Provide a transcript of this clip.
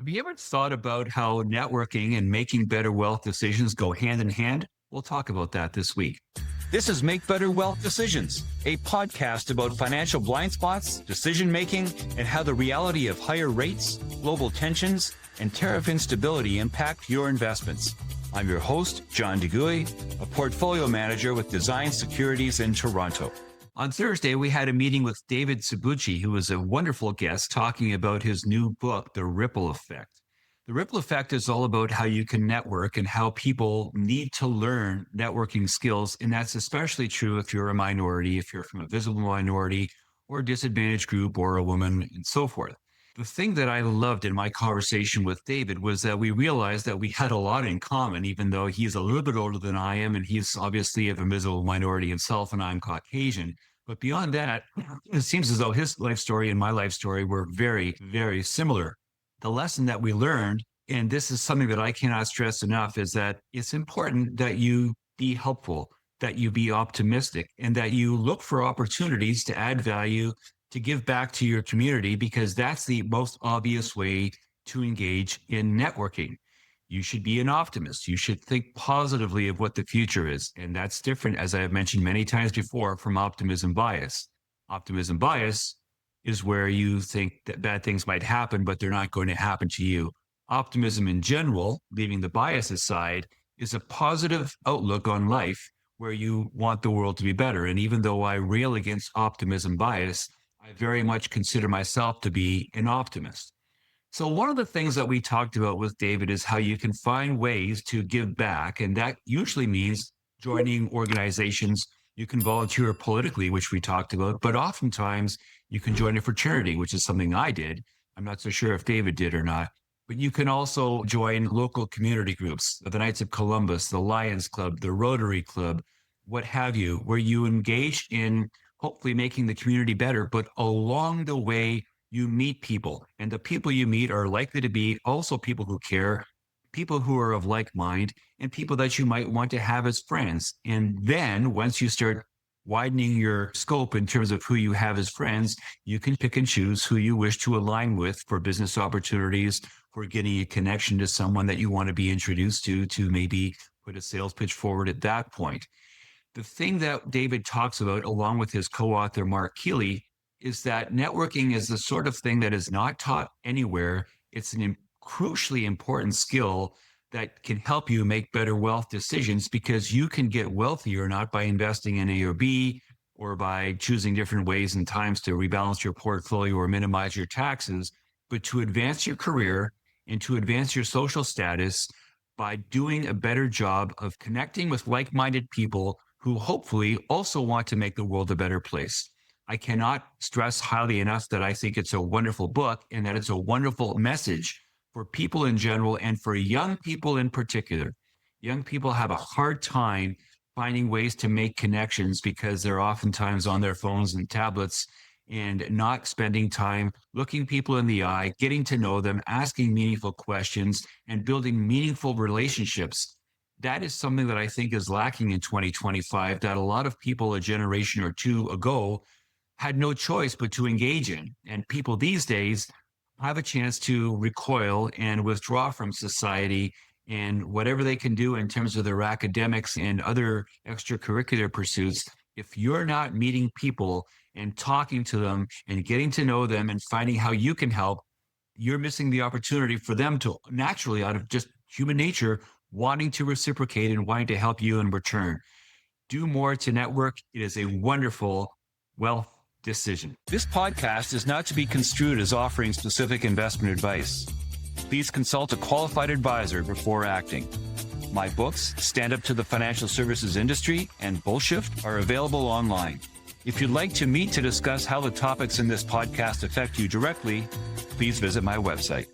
Have you ever thought about how networking and making better wealth decisions go hand in hand? We'll talk about that this week. This is Make Better Wealth Decisions, a podcast about financial blind spots, decision making, and how the reality of higher rates, global tensions, and tariff instability impact your investments. I'm your host, John DeGuy, a portfolio manager with Design Securities in Toronto. On Thursday, we had a meeting with David Tsubouchi, who was a wonderful guest, talking about his new book, The Ripple Effect. The Ripple Effect is all about how you can network and how people need to learn networking skills. And that's especially true if you're a minority, if you're from a visible minority or a disadvantaged group or a woman and so forth. The thing that I loved in my conversation with David was that we realized that we had a lot in common, even though he's a little bit older than I am, and he's obviously of a visible minority himself, and I'm Caucasian. But beyond that, it seems as though his life story and my life story were very, very similar. The lesson that we learned, and this is something that I cannot stress enough, is that it's important that you be helpful, that you be optimistic, and that you look for opportunities to add value, to give back to your community, because that's the most obvious way to engage in networking. You should be an optimist. You should think positively of what the future is. And that's different, as I have mentioned many times before, from optimism bias. Optimism bias is where you think that bad things might happen, but they're not going to happen to you. Optimism in general, leaving the bias aside, is a positive outlook on life where you want the world to be better. And even though I rail against optimism bias, I very much consider myself to be an optimist. So one of the things that we talked about with David is how you can find ways to give back. And that usually means joining organizations. You can volunteer politically, which we talked about, but oftentimes you can join a fraternity, which is something I did. I'm not so sure if David did or not, but you can also join local community groups, the Knights of Columbus, the Lions Club, the Rotary Club, what have you, where you engage in hopefully making the community better, but along the way, you meet people, and the people you meet are likely to be also people who care, people who are of like mind, and people that you might want to have as friends. And then once you start widening your scope in terms of who you have as friends, you can pick and choose who you wish to align with for business opportunities, for getting a connection to someone that you want to be introduced to maybe put a sales pitch forward at that point. The thing that David talks about, along with his co-author, Mark Keeley, is that networking is the sort of thing that is not taught anywhere. It's an crucially important skill that can help you make better wealth decisions, because you can get wealthier not by investing in A or B or by choosing different ways and times to rebalance your portfolio or minimize your taxes, but to advance your career and to advance your social status by doing a better job of connecting with like-minded people who hopefully also want to make the world a better place. I cannot stress highly enough that I think it's a wonderful book and that it's a wonderful message for people in general and for young people in particular. Young people have a hard time finding ways to make connections because they're oftentimes on their phones and tablets and not spending time looking people in the eye, getting to know them, asking meaningful questions, and building meaningful relationships. That is something that I think is lacking in 2025, that a lot of people a generation or two ago had no choice but to engage in. And people these days have a chance to recoil and withdraw from society and whatever they can do in terms of their academics and other extracurricular pursuits. If you're not meeting people and talking to them and getting to know them and finding how you can help, you're missing the opportunity for them to naturally, out of just human nature, wanting to reciprocate and wanting to help you in return. Do more to network. It is a wonderful wealth decision. This podcast is not to be construed as offering specific investment advice. Please consult a qualified advisor before acting. My books, Stand Up to the Financial Services Industry and Bullshift, are available online. If you'd like to meet to discuss how the topics in this podcast affect you directly, please visit my website.